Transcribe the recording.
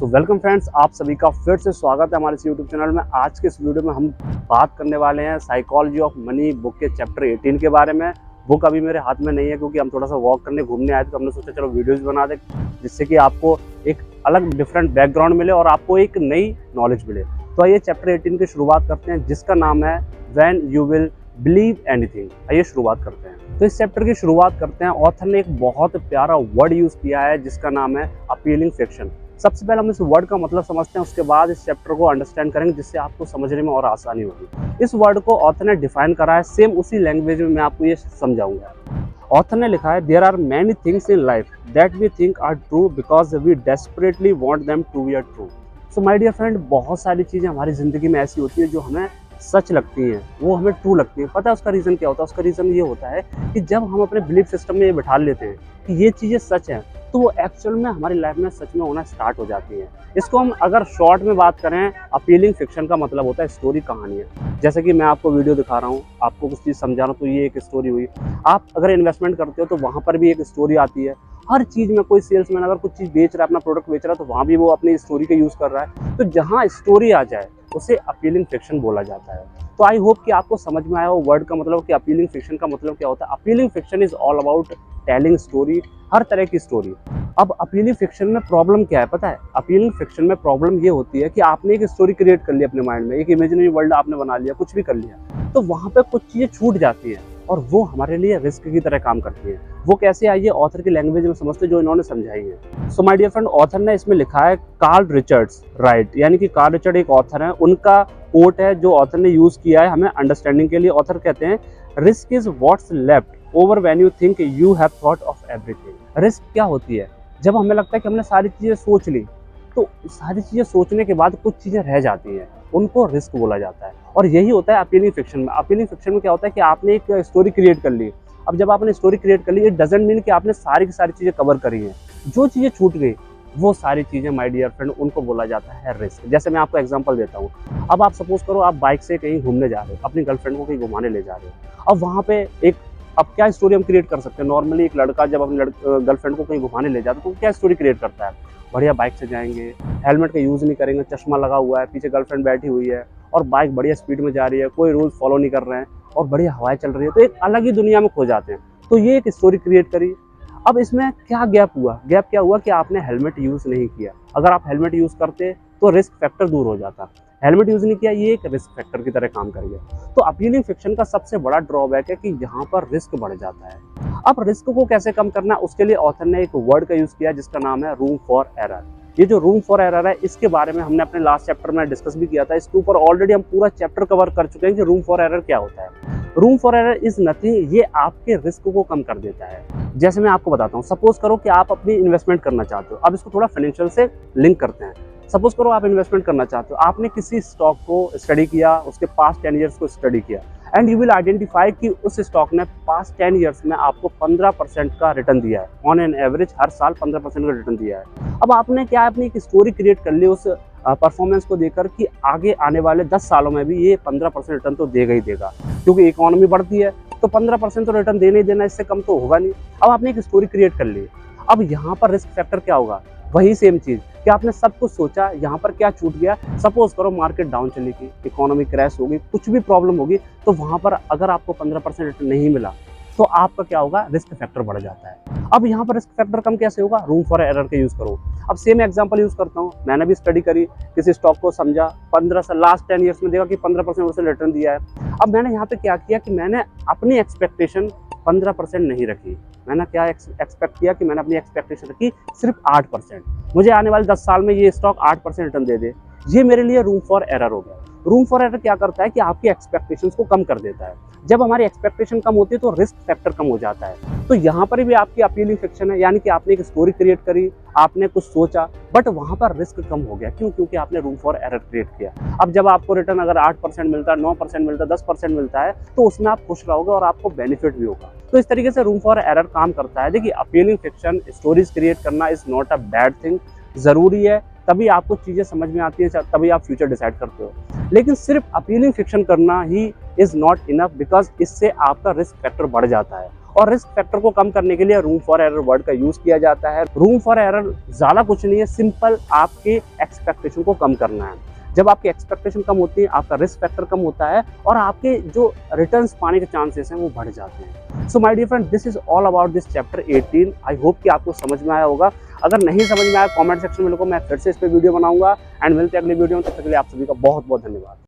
तो welcome friends, आप सभी का फिर से स्वागत है हमारे इस यूट्यूब चैनल में। आज के इस वीडियो में हम बात करने वाले हैं साइकोलॉजी ऑफ मनी बुक के चैप्टर 18 के बारे में। बुक अभी मेरे हाथ में नहीं है क्योंकि हम थोड़ा सा वॉक करने घूमने आए थे, तो हमने सोचा चलो वीडियोज बना दे जिससे कि आपको एक अलग डिफरेंट बैकग्राउंड मिले और आपको एक नई नॉलेज मिले। तो आइए चैप्टर 18 की शुरुआत करते हैं जिसका नाम है when you will believe anything. आइए शुरुआत करते हैं। तो इस चैप्टर की शुरुआत करते हैं। ऑथर ने एक बहुत प्यारा वर्ड यूज किया है जिसका नाम है अपीलिंग फिक्शन। सबसे पहले हम इस वर्ड का मतलब समझते हैं, उसके बाद इस चैप्टर को अंडरस्टैंड करेंगे जिससे आपको समझने में और आसानी होगी। इस वर्ड को ऑथर ने डिफाइन करा है सेम उसी लैंग्वेज में मैं आपको ये समझाऊंगा। ऑथर ने लिखा है there are many things in life that we think are true because we desperately want them to be true. So my dear friend, बहुत सारी चीज़ें हमारी ज़िंदगी में ऐसी होती है जो हमें सच लगती हैं, वो हमें ट्रू लगती है। पता है उसका रीज़न क्या होता है? उसका रीज़न ये होता है कि जब हम अपने बिलीफ सिस्टम में ये बिठा लेते हैं कि ये चीज़ें सच हैं, तो वो एक्चुअल में हमारी लाइफ में सच में होना स्टार्ट हो जाती है। इसको हम अगर शॉर्ट में बात करें, अपीलिंग फिक्शन का मतलब होता है स्टोरी, कहानियाँ। जैसे कि मैं आपको वीडियो दिखा रहा हूँ, आपको कुछ चीज़ समझा रहा हूँ, तो ये एक स्टोरी हुई। आप अगर इन्वेस्टमेंट करते हो तो वहाँ पर भी एक स्टोरी आती है। हर चीज़ में कोई सेल्समैन अगर कुछ चीज़ बेच रहा है, अपना प्रोडक्ट बेच रहा है, तो वहाँ भी वो अपनी स्टोरी का यूज़ कर रहा है। तो जहाँ स्टोरी आ जाए उसे अपीलिंग फिक्शन बोला जाता है। तो आई होप कि आपको समझ में आया हो वर्ड का मतलब कि अपीलिंग फिक्शन का मतलब क्या होता है। Appealing fiction is all about telling story, हर तरह की स्टोरी। अब अपीलिंग फिक्शन में प्रॉब्लम क्या है पता है? अपीलिंग फिक्शन में प्रॉब्लम ये होती है कि आपने एक स्टोरी क्रिएट कर ली अपने माइंड में, एक इमेजिनरी वर्ल्ड आपने बना लिया, कुछ भी कर लिया, तो वहाँ पे कुछ चीज़ें छूट जाती हैं और वो हमारे लिए रिस्क की तरह काम करती है। वो कैसे आई है ऑथर की लैंग्वेज में समझते जो इन्होंने समझाई है। So my dear friend, author ने इसमें लिखा है कार्ल रिचर्ड्स राइट, यानी कि कार्ल रिचर्ड एक ऑथर है, उनका कोट है जो ऑथर ने यूज किया है हमें अंडरस्टैंडिंग के लिए। ऑथर कहते हैं risk is what's left over when you think you have thought of everything. Risk क्या होती है? जब हमें लगता है कि हमने सारी चीजें सोच ली, तो सारी चीजें सोचने के बाद कुछ चीजें रह जाती हैं, उनको रिस्क बोला जाता है। और यही होता है अपीलिंग फिक्शन में। अपीलिंग फिक्शन में क्या होता है कि आपने एक स्टोरी क्रिएट कर ली। अब जब आपने स्टोरी क्रिएट कर ली, इट डजंट मीन कि आपने सारी की सारी चीजें कवर करी हैं। जो चीजें छूट गई वो सारी चीजें माय डियर फ्रेंड उनको बोला जाता है रिस्क। जैसे मैं आपको एग्जांपल देता हूँ। अब आप सपोज करो आप बाइक से कहीं घूमने जा रहे हो, अपनी गर्लफ्रेंड को कहीं घुमाने ले जा रहे हो। अब वहाँ पे एक, अब क्या स्टोरी हम क्रिएट कर सकते हैं? नॉर्मली एक लड़का जब अपनी गर्लफ्रेंड को कहीं घुमाने ले जाता है तो क्या स्टोरी क्रिएट करता है? बढ़िया बाइक से जाएंगे, हेलमेट का यूज़ नहीं करेंगे, चश्मा लगा हुआ है, पीछे गर्लफ्रेंड बैठी हुई है और बाइक बढ़िया स्पीड में जा रही है, कोई रूल्स फॉलो नहीं कर रहे हैं और बढ़िया हवाएं चल रही है, तो एक अलग ही दुनिया में खो जाते हैं। तो ये एक स्टोरी क्रिएट करी। अब इसमें क्या गैप हुआ? गैप क्या हुआ कि आपने हेलमेट यूज़ नहीं किया। अगर आप हेलमेट यूज़ करते तो रिस्क फैक्टर दूर हो जाता। हेलमेट यूज़ नहीं किया, ये एक रिस्क फैक्टर की तरह काम कर गया। तो अपीलिंग फिक्शन का सबसे बड़ा ड्रॉबैक है कि यहाँ पर रिस्क बढ़ जाता है। अब रिस्क को कैसे कम करना, उसके लिए ऑथर ने एक वर्ड का यूज़ किया जिसका नाम है रूम फॉर एरर। ये जो रूम फॉर एरर है, इसके बारे में हमने अपने लास्ट चैप्टर में डिस्कस भी किया था। इसके ऊपर ऑलरेडी हम पूरा चैप्टर कवर कर चुके हैं कि रूम फॉर एरर क्या होता है। Room for error is nothing, ये आपके रिस्क को कम कर देता है। जैसे मैं आपको बताता हूँ, सपोज करो कि आप अपनी इन्वेस्टमेंट करना चाहते हो। अब इसको थोड़ा फाइनेंशियल से लिंक करते हैं। सपोज करो आप इन्वेस्टमेंट करना चाहते हो, आपने किसी स्टॉक को स्टडी किया, उसके पास्ट 10 ईयर्स को स्टडी किया एंड यू विल आइडेंटिफाई कि उस स्टॉक ने पास्ट 10 ईयर्स में आपको 15% का रिटर्न दिया है। ऑन एन एवरेज हर साल 15% का रिटर्न दिया है। अब आपने क्या, अपनी एक स्टोरी क्रिएट कर ली उस परफॉर्मेंस को देकर कि आगे आने वाले 10 सालों में भी ये 15% रिटर्न तो देगा ही देगा, क्योंकि इकोनॉमी बढ़ती है तो 15% तो रिटर्न देना ही देना, इससे कम तो होगा नहीं। अब आपने एक स्टोरी क्रिएट कर ली। अब यहाँ पर रिस्क फैक्टर क्या होगा? वही सेम चीज़ कि आपने सब कुछ सोचा, यहाँ पर क्या छूट गया? सपोज करो मार्केट डाउन चलेगी, इकोनॉमी क्रैश होगी, कुछ भी प्रॉब्लम होगी, तो वहाँ पर अगर आपको 15% रिटर्न नहीं मिला तो आपका क्या होगा? रिस्क फैक्टर बढ़ जाता है। अब यहाँ पर रिस्क फैक्टर कम कैसे होगा? रूम फॉर एरर का यूज़ करो। अब सेम एग्जांपल यूज़ करता हूँ। मैंने भी स्टडी करी, किसी स्टॉक को समझा, 15 से लास्ट 10 ईयर्स में देखा कि 15% उसने रिटर्न दिया है। अब मैंने यहाँ पे क्या किया कि मैंने अपनी एक्सपेक्टेशन 15% नहीं रखी। मैंने क्या एक्सपेक्ट किया कि मैंने अपनी एक्सपेक्टेशन रखी सिर्फ 8%। मुझे आने वाले 10 साल में ये स्टॉक 8% रिटर्न दे दे। ये मेरे लिए रूम फॉर एरर हो गया। रूम फॉर एरर क्या करता है कि आपकी एक्सपेक्टेशंस को कम कर देता है। जब हमारी एक्सपेक्टेशन कम होती है तो रिस्क फैक्टर कम हो जाता है। तो यहाँ पर भी आपकी अपीलिंग फिक्शन है, यानी कि आपने एक स्टोरी क्रिएट करी, आपने कुछ सोचा, बट वहाँ पर रिस्क कम हो गया। क्यों? क्योंकि आपने रूम फॉर एरर क्रिएट किया। अब जब आपको रिटर्न अगर 8% मिलता है, 9% मिलता है, 10% मिलता है, तो उसमें आप खुश रहोगे और आपको बेनिफिट भी होगा। तो इस तरीके से रूम फॉर एरर काम करता है। देखिए, अपीलिंग फिक्शन स्टोरीज क्रिएट करना is not a bad thing, ज़रूरी है, तभी आपको चीज़ें समझ में आती है, तभी आप फ्यूचर डिसाइड करते हो। लेकिन सिर्फ अपीलिंग फिक्शन करना he is not enough, because इससे आपका रिस्क फैक्टर बढ़ जाता है और रिस्क फैक्टर को कम करने के लिए रूम फॉर एरर वर्ड का यूज किया जाता है। रूम फॉर एरर ज्यादा कुछ नहीं है, सिंपल आपके एक्सपेक्टेशन को कम करना है। जब आपकी एक्सपेक्टेशन कम होती है, आपका रिस्क फैक्टर कम होता है और आपके जो रिटर्न्स पाने के चांसेस हैं वो बढ़ जाते हैं। So my dear friend, this is all about this chapter 18। I hope कि आपको समझ में आया होगा। अगर नहीं समझ में आया कमेंट सेक्शन में लिखो, मैं फिर से इस पर वीडियो बनाऊंगा। एंड मिलते हैं अगली वीडियो में, तब तक के लिए आप सभी का बहुत बहुत धन्यवाद।